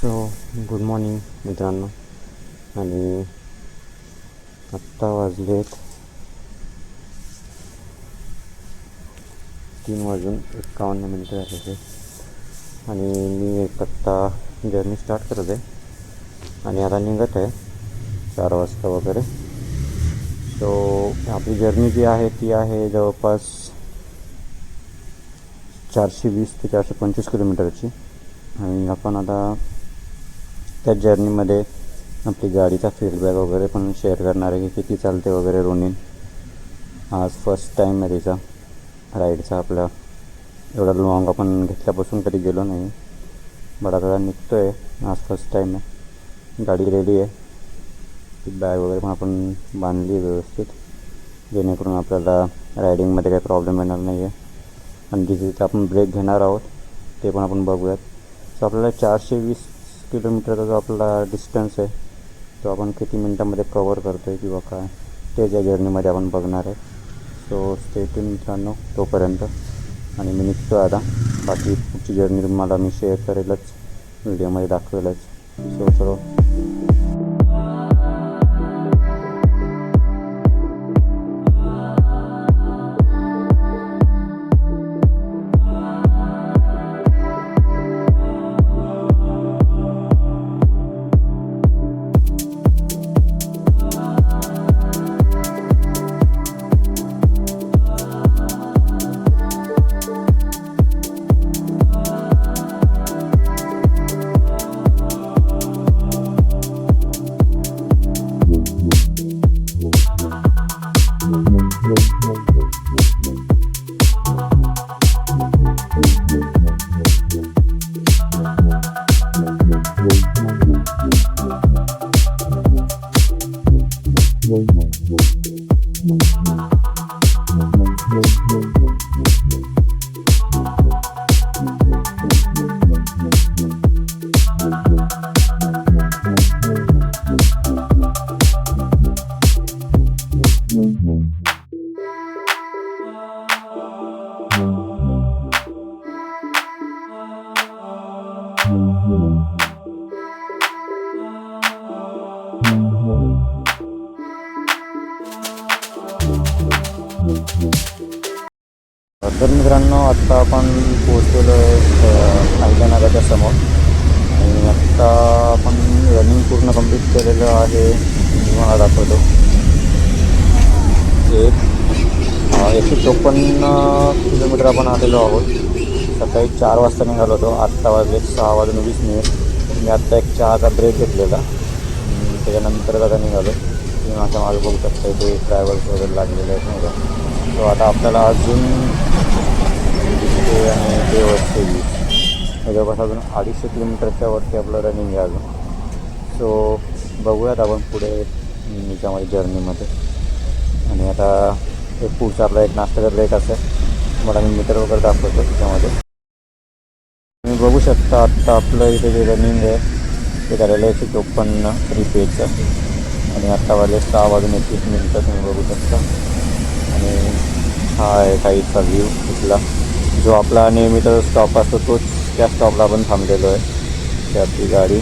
So good morning मित्रांनो. आणि आत्ता वाजलेत 3:51 झालेले आणि मी एक आत्ता जर्नी स्टार्ट करत आहे आणि आता निघत आहे 4 वाजता वगैरे. सो आपली जर्नी जी आहे ती आहे जवळपास 420 ते 425 किलोमीटरची. आणि आपण आता त्या जर्नीमध्ये आपली गाडीचा फीडबॅक वगैरे पण शेअर करणार आहे की किती चालते वगैरे. रोनिन आज फर्स्ट टाईम आहे तिचा राईडचा. आपला एवढा लॉंग आपण घेतल्यापासून कधी गेलो नाही, बट आता निघतो आहे. आज फर्स्ट टाईम आहे. गाडी रेडी आहे, ती बॅग वगैरे पण आपण बांधली आहे व्यवस्थित, जेणेकरून आपल्याला रायडिंगमध्ये काही प्रॉब्लेम येणार नाही आहे. आणि जिथे आपण ब्रेक घेणार आहोत ते पण आपण बघूयात. सो आपल्याला 420 किलोमीटरचा जो आपला डिस्टन्स आहे तो आपण किती मिनटामध्ये कवर करतो आहे किंवा काय तेच या जर्नीमध्ये आपण बघणार आहे. सो स्टे ट्यून मित्रांनो तोपर्यंत. आणि मी निघतो आता. बाकी पुढची जर्नी तुम्हाला मी शेअर करेलच, व्हिडिओमध्ये दाखवेलच. सो चलो. तर मित्रांनो आत्ता आपण पोहोचलेलो आहे अहिल्यानगरच्या समोर. आणि आत्ता आपण रनिंग पूर्ण कंप्लीट केलेलं आहे. मी मला दाखवतो. 154 किलोमीटर आपण आलेलो आहोत. सकाळी 4 वाजता निघालो होतो. आत्ता वाजले 6:20. मी आत्ता एक चहाचा ब्रेक घेतलेला, त्याच्यानंतर आता निघालो. तुम्ही माझ्या मागे बघू शकता ते ड्रायव्हर्स वगैरे लागलेले आहेत नाही का. सो आता आपल्याला अजून आणि ते वरती जवळपास अजून 250 किलोमीटरच्या वरती आपलं रनिंग आहे अजून. सो बघूयात आपण पुढे याच्यामध्ये जर्नीमध्ये. आणि आता एक पुढचा आपला एक नाश्त्याचा ब्रेक असेल, मला मी मीटर वगैरे दाखवतो त्याच्यामध्ये. तुम्ही बघू शकता आत्ता आपलं इथे जे रनिंग आहे ते झालेलं आहे 154 3 पेजचं. आणि आत्ता वाजले 6:21 तुम्ही बघू शकता. आणि हा आहे काहीचा व्ह्यू इथला. जो आपला नेहमीचा स्टॉप असतो तोच त्या स्टॉपला आपण थांबलेलो आहे. ते आपली गाडी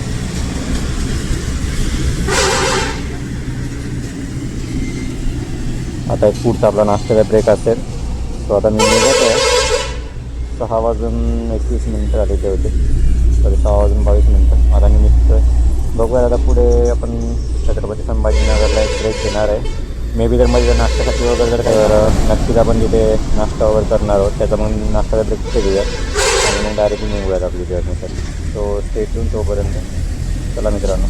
आता एक पुढचा आपला नाश्त्याचा ब्रेक असेल. सो आता मी निघत आहे. 6:21 झालेले होते, तरी 6:22. आता मी निघतो आहे. बघूया आता पुढे आपण छत्रपती संभाजीनगरला एक ब्रेक घेणार आहे. मे बी जर मध्ये जर नाश्त्यासाठी वगैरे तर नक्कीच आपण तिथे नाश्ता वगैरे करणार आहोत. त्याचा मग नाश्त्याचा ब्रेक तिथे घेऊयात आणि मग डायरेक्टली निघूयात आपली जर्नीसाठी. सो स्टे ट्यून तोपर्यंत. चला मित्रांनो.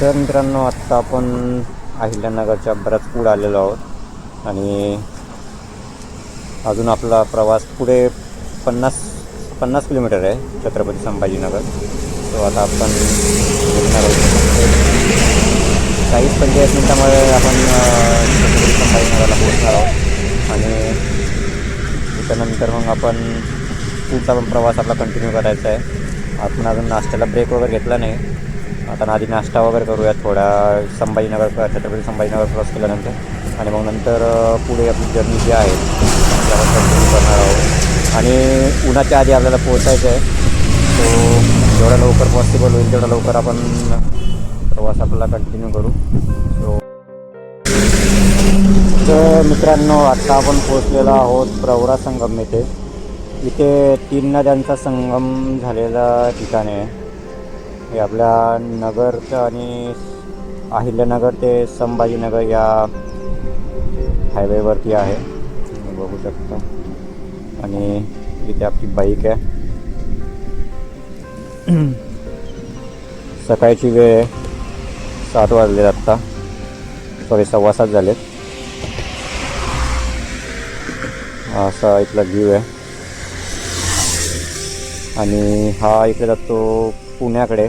तर मित्रांनो, आत्ता आपण अहिल्यानगरच्या बराच पुढे आलेलो आहोत आणि अजून आपला प्रवास पुढे 50 किलोमीटर आहे छत्रपती संभाजीनगर. तो आता आपण निघणार आहोत. 40-45 मिनटामध्ये आपण छत्रपती संभाजीनगरला पोहोचणार आहोत आणि त्याच्यानंतर मग आपण पुढचा पण प्रवास आपला कंटिन्यू करायचा आहे. आपण अजून नाश्त्याला ब्रेक वगैरे घेतला नाही. आता आधी नाश्ता वगैरे करूयात थोडा छत्रपती संभाजीनगर क्रॉस केल्यानंतर आणि मग नंतर पुढे आपली जर्नी जी आहे ती आपण कंटिन्यू करणार आहोत. आणि उन्हाच्या आधी आपल्याला पोहोचायचं आहे. तो जेवढा लवकर पॉसिबल होईल तेवढा लवकर आपण प्रवास आपल्याला कंटिन्यू करू. तर मित्रांनो, आत्ता आपण पोहोचलेलो आहोत प्रवरा संगम येथे. इथे 3 नद्यांचा संगम झालेला ठिकाण आहे. हे आपल्या नगरचं आणि अहिल्यानगर ते संभाजीनगर या हायवेवरती आहे, तुम्ही बघू शकता. आणि इथे आपली बाईक आहे. सकाळची वेळ आहे, 7 वाजले आत्ता, 7:15 झालेत. असा इथला व्ह्यू आहे आणि हा इकडे जातो पुण्याकडे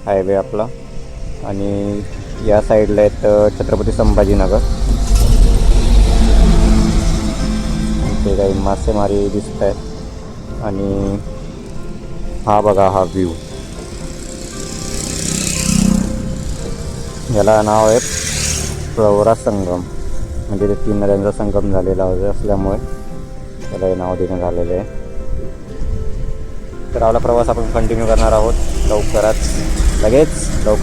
हायवे आपला आणि या साईडला आहेत छत्रपती संभाजीनगर. ते काही मासेमारी दिसत आहेत आणि हा बघा हा व्ह्यू. याला नाव आहे प्रवरा संगम, म्हणजे ते 3 नद्यांचा संगम झालेला असल्यामुळे त्याला हे नाव देण्यात आलेलं आहे. तर आपला प्रवास आपण कंटिन्यू करणार आहोत लवकर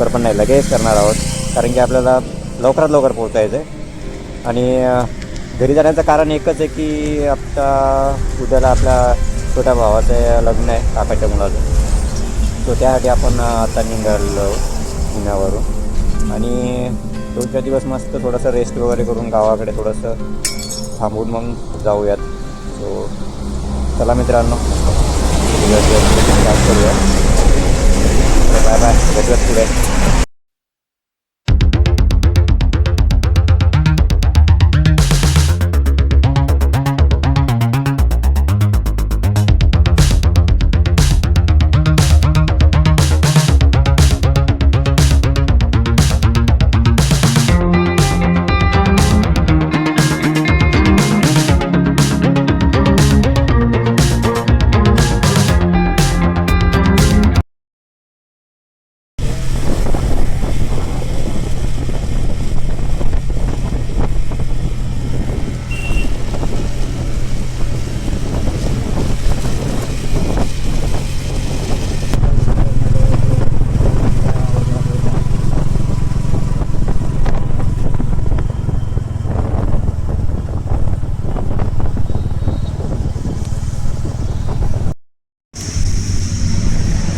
पण नाही, लगेच करणार आहोत, कारण की आपल्याला लवकरात लवकर पोहोचायचं आहे. आणि घरी जाण्याचं कारण एकच आहे की उद्याला आपल्या छोट्या भावाचं लग्न आहे, काकाच्या मुलाचं. सो त्यासाठी आपण आता निघालो पुण्यावरून आणि 2-4 दिवस मस्त थोडंसं रेस्ट वगैरे करून गावाकडे थोडंसं थांबून मग जाऊयात. सो चला मित्रांनो, स्टार्ट करूया. बाय बाय, भेटूयात पुढे.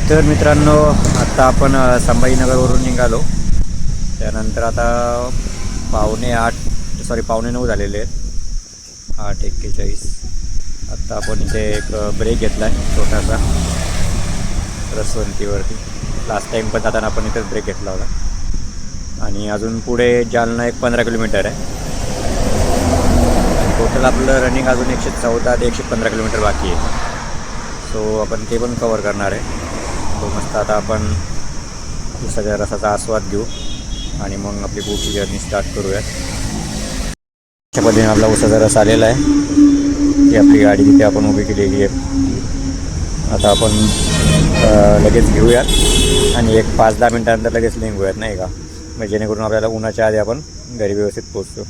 तर मित्रांनो, आता आपण संभाजीनगरवरून निघालो. त्यानंतर आता 8:45 झालेले आहेत, 8:41. आत्ता आपण इथे एक ब्रेक घेतला आहे छोटासा रसवंतीवरती. लास्ट टाईम पण जाताना आपण इथेच ब्रेक घेतला होता. आणि अजून पुढे जालना एक 15 किलोमीटर आहे. टोटल आपलं रनिंग अजून 114 ते 115 किलोमीटर बाकी आहे. सो आपण ते पण कवर करणार आहे. तो मस्त आता आपण सगळ्या रसाचा आस्वाद घेऊ आणि मग आपली पुढची जर्नी स्टार्ट करूयात. अशा पद्धतीने आपला उसाचा रस आलेला आहे. ती आपली गाडी तिथे आपण उभी केलेली आहे. आता आपण लगेच घेऊयात आणि एक 5-10 मिनटानंतर लगेच निघूयात, नाही का, म्हणजे जेणेकरून आपल्याला उन्हाच्या आधी आपण घरी व्यवस्थित पोचतो.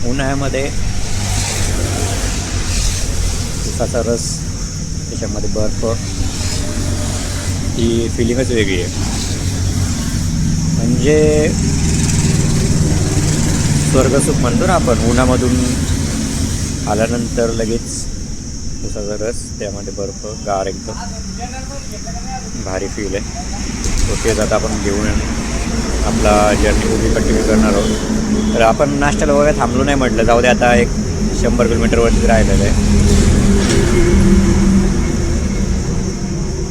उन्हाळ्यामध्ये उसाचा रस, त्याच्यामध्ये बर्फ, ही फिलिंगच वेगळी आहे. म्हणजे स्वर्गसुख म्हणतो ना आपण. उन्हामधून आल्यानंतर लगेच उसाचा रस, त्यामध्ये बर्फ, गार, एकदम भारी फील आहे. ओके, आता आपण घेऊन आपला जर्नी उभी कंटिन्यू करणार आहोत. तर आपण नाश्त्याला वगैरे थांबलो नाही म्हटलं, जाऊ दे आता. एक 100 किलोमीटरवरती राहिलेलं आहे,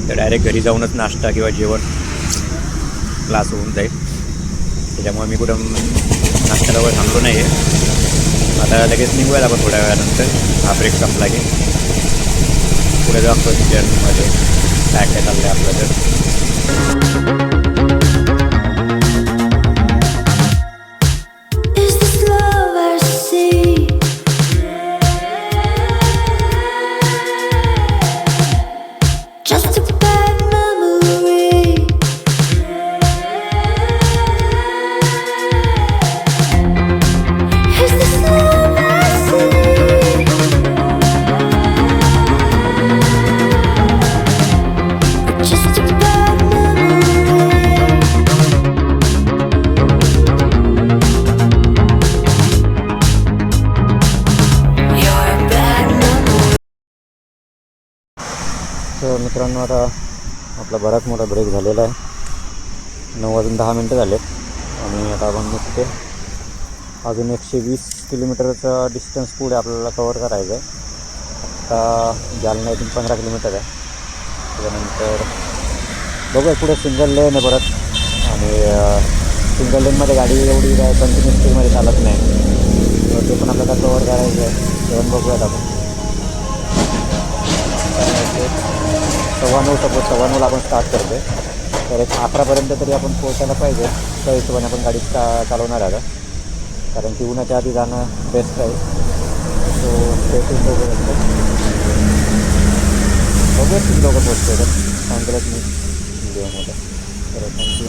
तर डायरेक्ट घरी जाऊनच नाश्ता किंवा जेवण क्लास होऊन जाईल. त्याच्यामुळे मी कुठं नाश्त्याला वगैरे थांबलो नाही आहे. आता लगेच निघूया आपण थोड्या वेळानंतर. हा ब्रेक संपला की पुढे जाऊ जर्नीमध्ये काय काय चाललं आहे आपलं. तर मित्रांनो, आता आपला बराच मोठा ब्रेक झालेला आहे. 9:10 झालेत आणि आता आपण निघते. अजून 120 किलोमीटरचा डिस्टन्स पुढे आपल्याला कवर करायचं आहे. आता जालना इथून 15 किलोमीटर आहे. त्याच्यानंतर बघूया पुढे सिंगल लेन आहे परत, आणि सिंगल लेनमध्ये गाडी एवढी काय कंटिन्युअस स्पीडमध्ये चालत नाही, तर ते पण आपल्याला कवर करायचं आहे. तेव्हा बघूयात आपण. 9:15 सपोज 9:15ला आपण स्टार्ट करतो आहे, तर एक 11पर्यंत तरी आपण पोहोचायला पाहिजे. त्या हिशोबाने आपण गाडी चालवणार आहे, कारण की उन्हाच्या आधी जाणं बेस्ट आहे. सो स्टेशन बघूया तुम्ही लोकं पोहोचतो, तर सांगितलं तुम्ही व्हिडिओमध्ये. तर थँक्यू.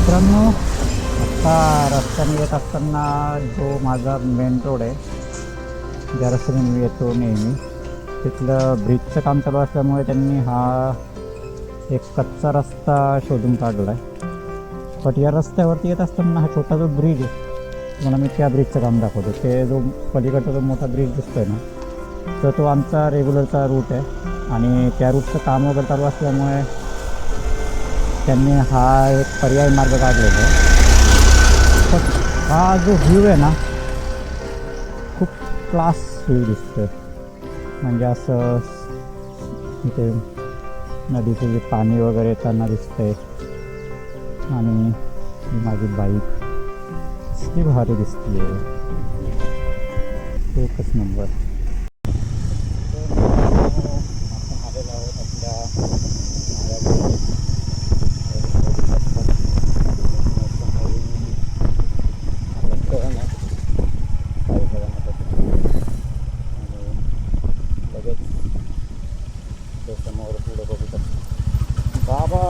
मित्रांनो, आत्ता रस्त्याने येत असताना जो माझा मेन रोड आहे, ज्या रस्त्याने मी येतो नेहमी, तिथलं ब्रिजचं काम चालू असल्यामुळे त्यांनी हा एक कच्चा रस्ता शोधून काढला आहे. बट या रस्त्यावरती येत असताना हा छोटा जो ब्रिज आहे, तुम्हाला मी त्या ब्रिजचं काम दाखवतो. ते जो पलीकडचा जो मोठा ब्रिज दिसतो आहे ना, तर तो आमचा रेग्युलरचा रूट आहे, आणि त्या रूटचं काम वगैरे चालू असल्यामुळे त्यांनी हा एक पर्याय मार्ग काढलेला आहे. तर हा जो व्ह्यू आहे ना, खूप क्लास व्ह्यू दिसतो. म्हणजे असं इथे नदीचं जे पाणी वगैरे येताना दिसतंय, आणि माझी बाईक किती भारी दिसते, एकच नंबर. समोर पुढे बघू शकतो बाबा.